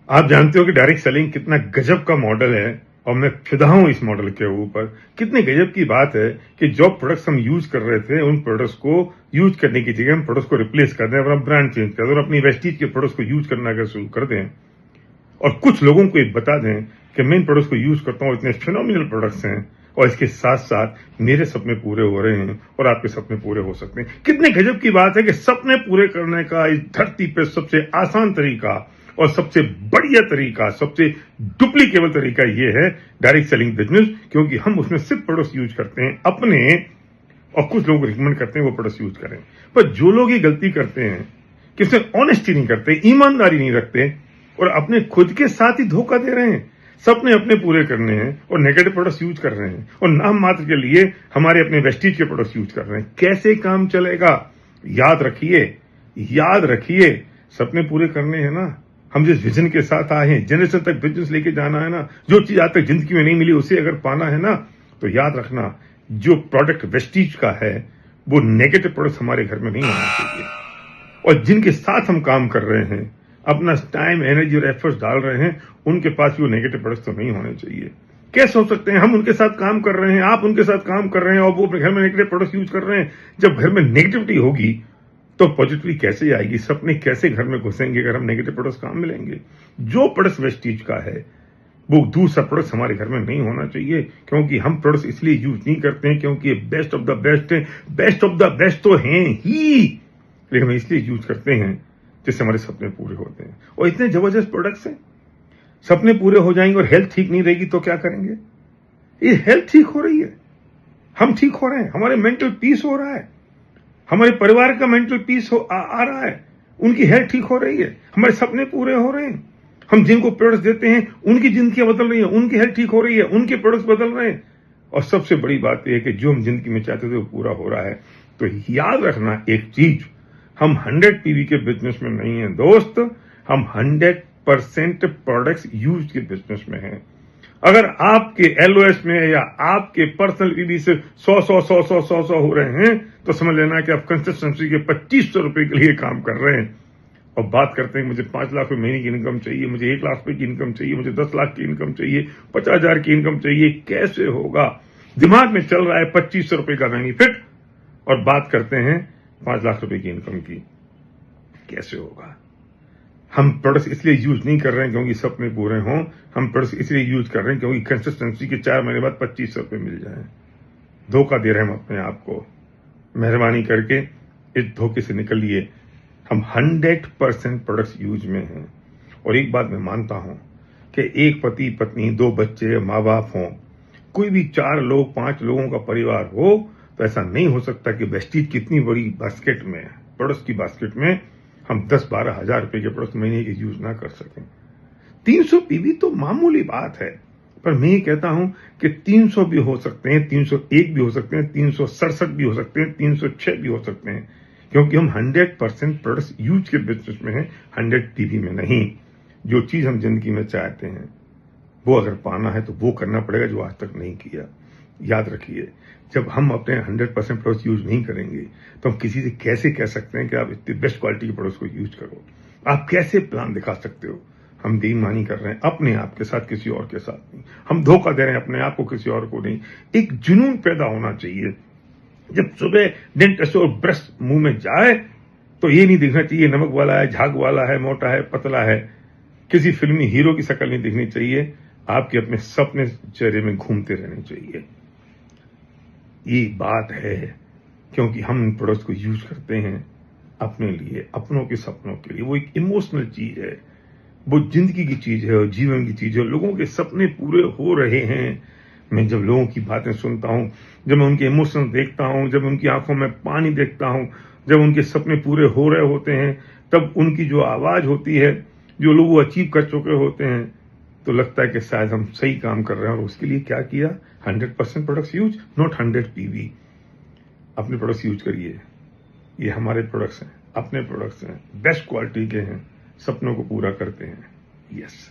आप जानते हो कि डायरेक्ट सेलिंग कितना गजब का मॉडल है और मैं फिदा हूं इस मॉडल के ऊपर। कितने गजब की बात है कि जो प्रोडक्ट्स हम यूज कर रहे थे उन प्रोडक्ट्स को यूज करने की जगह हम प्रोडक्ट्स को रिप्लेस कर दें, अपना ब्रांड चेंज कर दें और अपनी वेस्टीज के प्रोडक्ट्स को यूज करना अगर शुरू कर दें और कुछ लोगों को ये बता दें कि मैं इन प्रोडक्ट्स को यूज करता हूँ, इतने फिनोमिनल प्रोडक्ट्स हैं और इसके साथ साथ मेरे सपने पूरे हो रहे हैं और आपके सपने पूरे हो सकते हैं। कितने गजब की बात है कि सपने पूरे करने का इस धरती पे सबसे आसान तरीका और सबसे बढ़िया तरीका, सबसे डुप्लीकेबल तरीका ये है डायरेक्ट सेलिंग बिजनेस, क्योंकि हम उसमें सिर्फ प्रोडक्ट्स यूज करते हैं अपने और कुछ लोग रिकमेंड करते हैं वो प्रोडक्ट्स यूज करें। पर जो लोग ये गलती करते हैं कि उसमें ऑनेस्टी नहीं करते, ईमानदारी नहीं रखते और अपने खुद के साथ ही धोखा दे रहे हैं, सपने अपने पूरे करने हैं और नेगेटिव प्रोडक्ट्स यूज कर रहे हैं और नाम मात्र के लिए हमारे अपने वेस्टीज के प्रोडक्ट्स यूज कर रहे हैं। कैसे काम चलेगा? याद रखिए सपने पूरे करने हैं ना, हम जिस विजन के साथ आए हैं, जनरेशन तक बिजनेस लेके जाना है ना, जो चीज आज तक जिंदगी में नहीं मिली उसे अगर पाना है ना, तो याद रखना जो प्रोडक्ट वेस्टीज का है वो नेगेटिव प्रोडक्ट हमारे घर में नहीं होना चाहिए। और जिनके साथ हम काम कर रहे हैं, अपना टाइम, एनर्जी और एफर्ट्स डाल रहे हैं, उनके पास भी वो नेगेटिव प्रोडक्ट्स तो नहीं होने चाहिए। कैसे हो सकते हैं? हम उनके साथ काम कर रहे हैं, आप उनके साथ काम कर रहे हैं और वो अपने घर में नेगेटिव प्रोडक्ट्स यूज कर रहे हैं। जब घर में नेगेटिविटी होगी तो पॉजिटिविटी कैसे आएगी? सपने कैसे घर में घुसेंगे अगर हम नेगेटिव प्रोडक्ट्स काम मिलेंगे? जो प्रोडक्ट्स वेस्टीज का है वो दूसरा प्रोडक्ट्स हमारे घर में नहीं होना चाहिए, क्योंकि हम प्रोडक्ट्स इसलिए यूज नहीं करते हैं क्योंकि बेस्ट ऑफ द बेस्ट है। बेस्ट ऑफ द बेस्ट तो हैं ही, लेकिन हम इसलिए यूज करते हैं जिससे हमारे सपने पूरे होते हैं। और इतने जबरदस्त प्रोडक्ट्स हैं, सपने पूरे हो जाएंगे और हेल्थ ठीक नहीं रहेगी तो क्या करेंगे? ये हेल्थ ठीक हो रही है, हम ठीक हो रहे हैं, हमारे मेंटल पीस हो रहा है, हमारे परिवार का मेंटल पीस आ रहा है, उनकी हेल्थ ठीक हो रही है, हमारे सपने पूरे हो रहे हैं। हम जिनको प्रोडक्ट्स देते हैं उनकी जिंदगी बदल रही है, उनकी हेल्थ ठीक हो रही है, उनके प्रोडक्ट्स बदल रहे हैं और सबसे बड़ी बात यह है कि जो हम जिंदगी में चाहते थे वो पूरा हो रहा है। तो याद रखना एक चीज, हम 100 पीवी के बिजनेस में नहीं है दोस्त, हम 100% प्रोडक्ट्स यूज के बिजनेस में हैं। अगर आपके एलओएस में या आपके पर्सनल पीवी से 100 हो रहे हैं तो समझ लेना कि आप कंसिस्टेंसी के 2500 रुपए के लिए काम कर रहे हैं और बात करते हैं मुझे 5 लाख रुपए महीने की इनकम चाहिए, मुझे 1 लाख रुपए की इनकम चाहिए, मुझे 10 लाख की इनकम चाहिए, 50,000 की इनकम चाहिए। कैसे होगा? दिमाग में चल रहा है 2500 रुपए का बेनिफिट और बात करते हैं 5 लाख रुपए की इनकम की। कैसे होगा? हम प्रोडक्ट्स इसलिए यूज नहीं कर रहे हैं क्योंकि सपने पूरे हों, हम प्रोडक्ट्स इसलिए यूज कर रहे हैं क्योंकि कंसिस्टेंसी के 4 महीने बाद 2500 रुपए मिल जाए। धोखा दे रहे हैं हम अपने आप को। मेहरबानी करके इस धोखे से निकलिए। हम 100% प्रोडक्ट्स यूज में हैं और एक बात मैं मानता हूं कि एक पति पत्नी, 2 बच्चे, माँ बाप हों, कोई भी 4 लोग 5 लोगों का परिवार हो तो ऐसा नहीं हो सकता कि वेस्टीज कितनी बड़ी बास्केट में, प्रोडक्ट्स की बास्केट में हम 10-12 हजार रुपए के प्रोडक्ट्स महीने के यूज ना कर सकें। 300 पीवी तो मामूली बात है, पर मैं ये कहता हूं कि 300 भी हो सकते हैं, 301 भी हो सकते हैं, 367 भी हो सकते हैं, 306 भी हो सकते हैं, क्योंकि हम 100% प्रोडक्ट्स यूज के बिजनेस में हैं, 100 पीवी में नहीं। जो चीज हम जिंदगी में चाहते हैं वो अगर पाना है तो वो करना पड़ेगा जो आज तक नहीं किया। याद रखिए, जब हम अपने 100% प्रोडक्ट्स यूज नहीं करेंगे तो हम किसी से कैसे कह सकते हैं कि आप इतनी बेस्ट क्वालिटी के प्रोडक्ट्स को यूज करो? आप कैसे प्लान दिखा सकते हो? हम बेईमानी कर रहे हैं अपने आप के साथ, किसी और के साथ नहीं। हम धोखा दे रहे हैं अपने आप को, किसी और को नहीं। एक जुनून पैदा होना चाहिए। जब सुबह डेंटिस्ट और ब्रश मुंह में जाए तो ये नहीं दिखना चाहिए नमक वाला है, झाग वाला है, मोटा है, पतला है। किसी फिल्मी हीरो की शक्ल नहीं दिखनी चाहिए। आपके अपने सपने चेहरे में घूमते रहने चाहिए। ये बात है क्योंकि हम इन प्रोडक्ट्स को यूज करते हैं अपने लिए, अपनों के सपनों के लिए। वो एक इमोशनल चीज है, वो जिंदगी की चीज है और जीवन की चीज है। लोगों के सपने पूरे हो रहे हैं। मैं जब लोगों की बातें सुनता हूं, जब मैं उनके इमोशन देखता हूं, जब उनकी आंखों में पानी देखता हूं, जब उनके सपने पूरे हो रहे होते हैं, तब उनकी जो आवाज होती है, जो लोग वो अचीव कर चुके होते हैं, तो लगता है कि शायद हम सही काम कर रहे हैं। और उसके लिए क्या किया? 100% प्रोडक्ट्स यूज, नॉट 100 पीवी। अपने प्रोडक्ट्स यूज करिए। ये हमारे प्रोडक्ट्स हैं, अपने प्रोडक्ट्स हैं, बेस्ट क्वालिटी के हैं, सपनों को पूरा करते हैं। यस।